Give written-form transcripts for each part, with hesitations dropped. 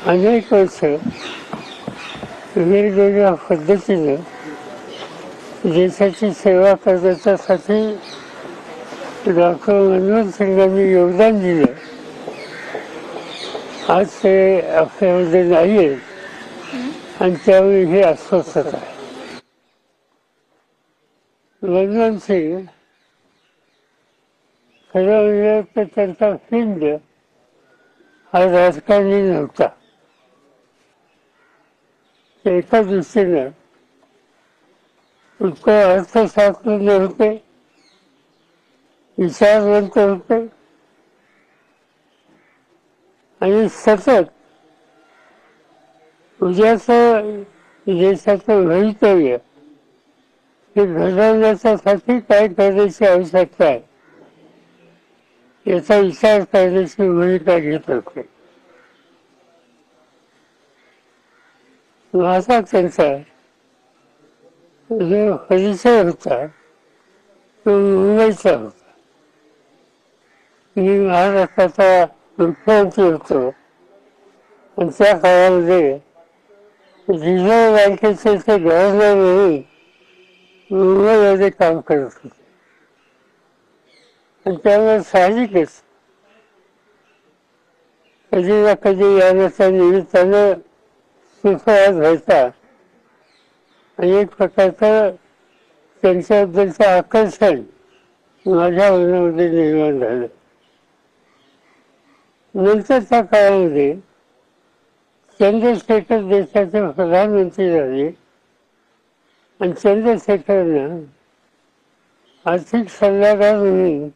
अनेक वर्ष वेगवेगळ्या पद्धतीनं देशाची सेवा करण्याच्यासाठी डॉक्टर मनमोहन सिंगांनी योगदान दिलं. आज ते आपल्यामध्ये नाही आहे आणि त्यावेळी हे अस्वस्थता आहे. मनमोहन सिंग खरं म्हणजे तर त्यांचा पिंड हा राजकारणी नव्हता. एका दृष्टीनं उत्तर अर्थशास्त्रज्ञ होते, विचारवंत होते आणि सतत उद्याचं देशाचं भवितव्य हे घडवण्यासाठी काय करण्याची आवश्यकता आहे याचा विचार करण्याची भूमिका घेत होते. माझा त्यांचा जो परिचय होता तो मुंबईचा होता. मी महाराष्ट्राचा मुख्यमंत्री होतो आणि त्या काळामध्ये रिझर्व्ह बँकेचे ते गव्हर्नर म्हणून मुंबईमध्ये काम करत होते आणि त्यामुळे साहजिकच कधी ना कधी येण्याच्या निमित्तानं सुसंवाद व्हायचा आणि एक प्रकारचं त्यांच्याबद्दलचं आकर्षण माझ्या मनामध्ये निर्माण झालं. नंतरच्या काळामध्ये चंद्रशेखर देशाचे प्रधानमंत्री झाले आणि चंद्रशेखरनं आर्थिक सल्लागार म्हणून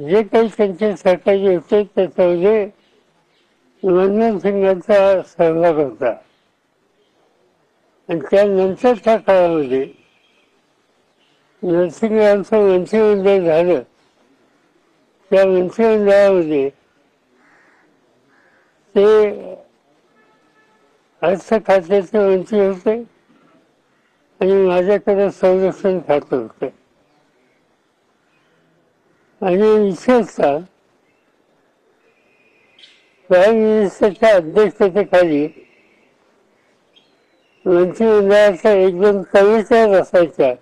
जे काही त्यांचे सहकारी होते त्याच्यामध्ये मनमोहन सिंगांचा सहभाग होता. आणि त्यानंतरच्या काळामध्ये नरसिंहांचं मंत्रिमंडळ झालं. त्या मंत्रिमंडळामध्ये ते अर्थ खात्याचे मंत्री होते आणि माझ्याकडे संरक्षण खातं होते आणि विशेषतः प्राईम मिनिस्टरच्या अध्यक्षतेखाली मंत्रिमंडळाच्या एक दोन कमिट्या असायच्या.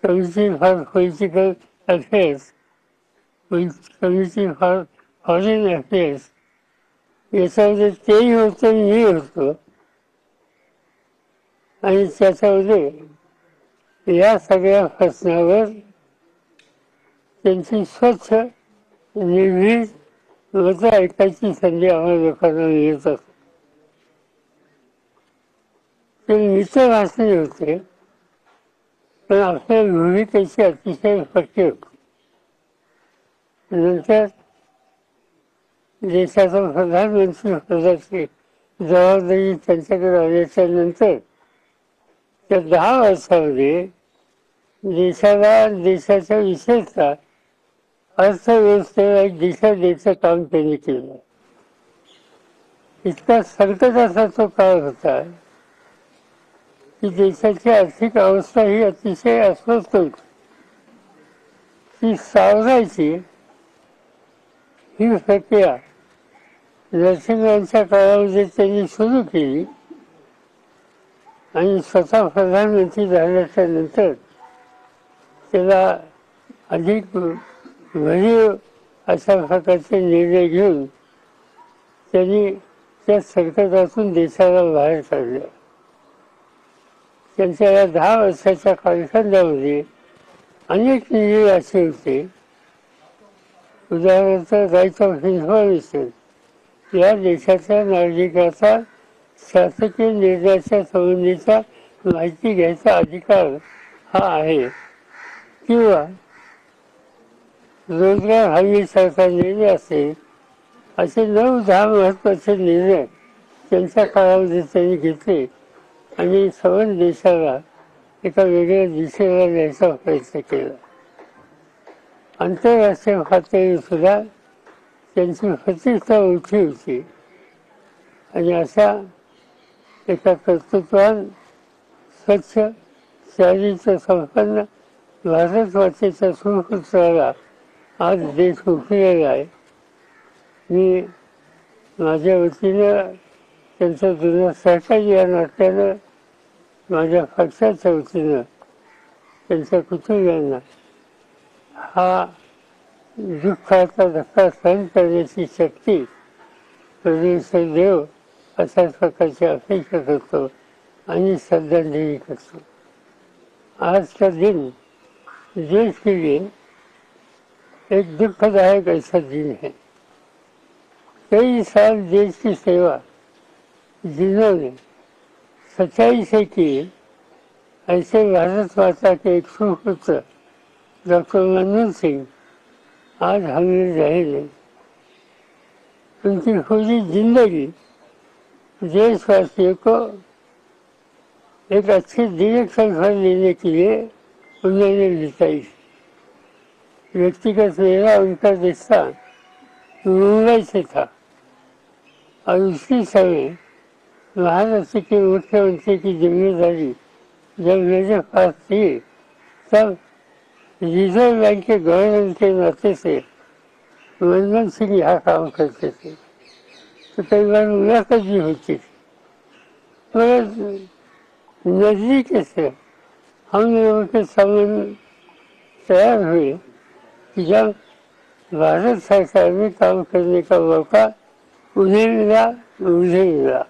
Committee for political affairs, committee for foreign affairs, याच्यामध्ये तेही होतं मी होतो आणि त्याच्यामध्ये या सगळ्या प्रश्नावर त्यांची स्वच्छ निर्भीड मतं ऐकायची संधी आम्हाला लोकांना मिळत असते. ते मित्रभाषणी होते पण आपल्या भूमिकेची अतिशय पक्की होती. नंतर देशाचा प्रधानमंत्री पदाची जबाबदारी त्यांच्याकडे आल्याच्या नंतर त्या 10 वर्षामध्ये देशाच्या विशेषतः अर्थव्यवस्थेला एक दिशा द्यायचं काम त्यांनी केलं. इतका संकटाचा तो काळ होता की देशाची आर्थिक अवस्था ही अतिशय अस्वस्थ होती. ती सावरायची ही प्रक्रिया नरसिंहांच्या काळामध्ये त्यांनी सुरू केली आणि स्वतः प्रधानमंत्री झाल्याच्या नंतर त्याला अधिक भरीव अशा प्रकारचे निर्णय घेऊन त्यांनी त्या संकटातून देशाला बाहेर काढलं. त्यांच्या या 10 वर्षाच्या कालखंडामध्ये अनेक निर्णय असे होते. उदाहरणार्थ राईट ऑफ इन्फॉर्मेशन, या देशाच्या नागरिकाचा शासकीय निर्णयाच्या संबंधीचा माहिती घ्यायचा अधिकार हा आहे. किंवा रोजगार हमीसारखा निर्णय असेल, असे 9-10 महत्त्वाचे निर्णय त्यांच्या काळामध्ये त्यांनी घेतले आणि संपूर्ण देशाला एका वेगळ्या दिशेला न्यायचा प्रयत्न केला. आंतरराष्ट्रीय पातळीवर सुद्धा त्यांची प्रतिष्ठा मोठी होती आणि अशा एका कर्तृत्वान स्वच्छ चारित्र्य संपन्न भारत मातेच्या सुपुत्राला आज देश उठलेला आहे. मी माझ्या वतीनं त्यांचं जुनं सहकारी या नात्यानं माझ्या पक्षाच्या वतीनं त्यांच्या कुटुंबियांना हा दुःखाचा धक्का सहन करण्याची शक्ती परमेश्वर देव अशाच प्रकारची अपेक्षा करतो आणि श्रद्धांजली करतो. आज का दिन देश के लिए एक दुखदायक ऐसा दिन है. कई साल देश की सेवा जिन्होंने सच्चाई से की, ऐसे भारत माता के एक सुपुत्र डॉक्टर मनमोहन सिंह आज हमें रहे नहीं. उनकी पूरी जिंदगी देशवासियों को एक अच्छी डायरेक्शन पर लेने के लिए उन्होंने बिताई. व्यक्तिगत मेरा उनका रिश्ता मुंबई से था और उसी समय महाराष्ट्र के मुख्यमंत्री की जिम्मेदारी जब मेरे पास थी तब रिजर्व बैंक के गवर्नर के नाते से मनमोहन सिंह यहाँ काम करते थे, तो कई बार मुलाकात भी होती थी. मगर नजदीक से हम लोगों के संबंध तैयार हुए कि जब भारत सरकार में काम करने का मौका उन्हें मिला, मुझे मिला.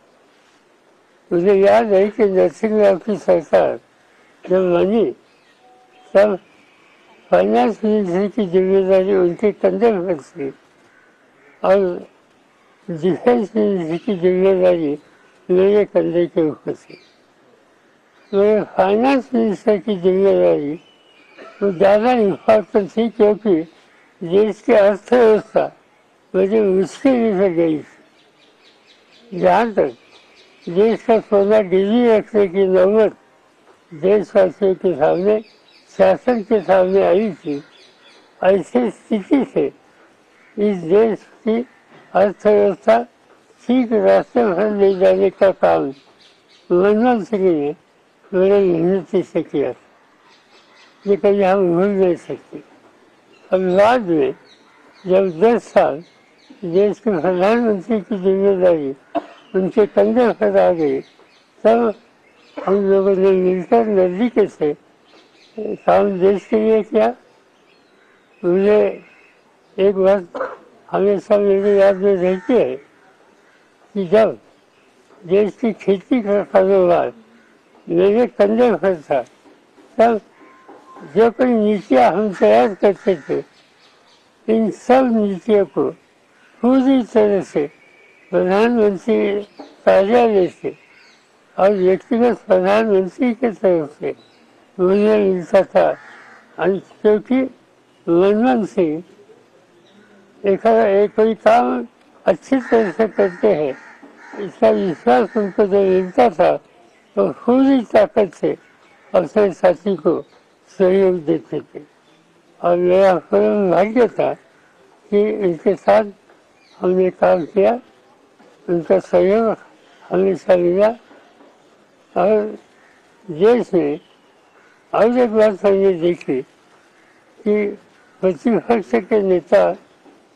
मुझे याद है कि नरसिंह की सरकार जब बनी तब फाइनेंस मिनिस्ट्री की जिम्मेदारी उनके कंधे पर थी और डिफेंस मिनिस्ट्री की जिम्मेदारी मेरे कंधे के ऊपर थी. मेरे फाइनेंस मिनिस्टर की जिम्मेदारी तो ज़्यादा इम्पोर्टेंट थी क्योंकि देश की अर्थव्यवस्था बड़ी मुश्किल से गई थी. जहाँ तक देश का सोना गिरवी रखने की नौबत देशवासियों के सामने, शासन के सामने आई थी, ऐसी स्थिति से इस देश की अर्थव्यवस्था ठीक रास्ते पर ले जाने का काम मनमोहन सिंह ने बड़े मेहनती से किया. ये कभी हम भूल नहीं सकते. अब बाद में जब 10 साल देश के प्रधानमंत्री की जिम्मेदारी उनके कंधे पर आ गई तब हम लोगों ने मिलकर नजदीक से काम देश के लिए किया. मुझे एक बात हमेशा मेरी याद में रहती है कि जब देश की खेती का कारोबार मेरे कंधे पर था तब जो कोई नीतियाँ हम तैयार करते थे, इन सब नीतियों को पूरी तरह से प्रधानमंत्री कार्यालय से और व्यक्तिगत प्रधानमंत्री की तरफ से मुझे मिलता था. क्योंकि मनमोहन सिंह एक कोई काम अच्छी तरह से करते हैं, इसका विश्वास उनको जो मिलता था तो पूरी ताकत से अपने साथी को सहयोग देते थे. और मेरा परम भाग्य था कि इनके साथ हमने काम किया, उनका सहयोग हमेशा मिला. और देश में और एक बात हमने देखी कि प्रतिपक्ष के नेता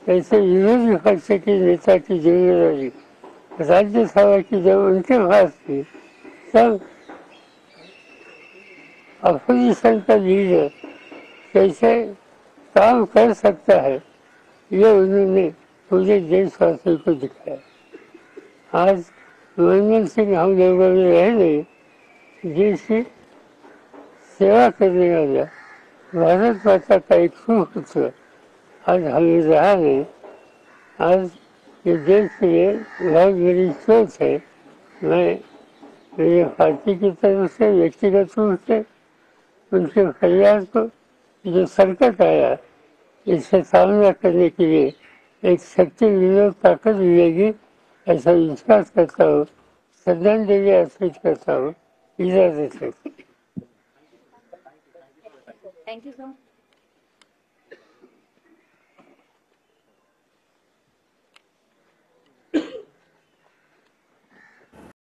ऐसे विरोधी पक्ष के नेता की जिम्मेदारी राज्यसभा की जब उनके पास थी तब अपोजिशन का लीडर कैसे काम कर सकता है ये उन्होंने पूरे देशवासियों को दिखाया. आज मनमोहन सिंह हम लोगों में रह नहीं, देश की सेवा करने वाला भारत माता का एक सुपुत्र आज हमें रहा नहीं. आज ये देश के लिए बहुत बड़ी सोच है. मैं मेरे पार्टी की तरफ से व्यक्तिगत रूप से उनके परिवार को जो संकट आया इससे सामना करने के लिए एक शक्ति विरोध ताकत मिलेगी ऐसा विश्वास करता हूँ. श्रद्धांजलि अर्पित करता हूँ. इजाजत है. Thank you sir.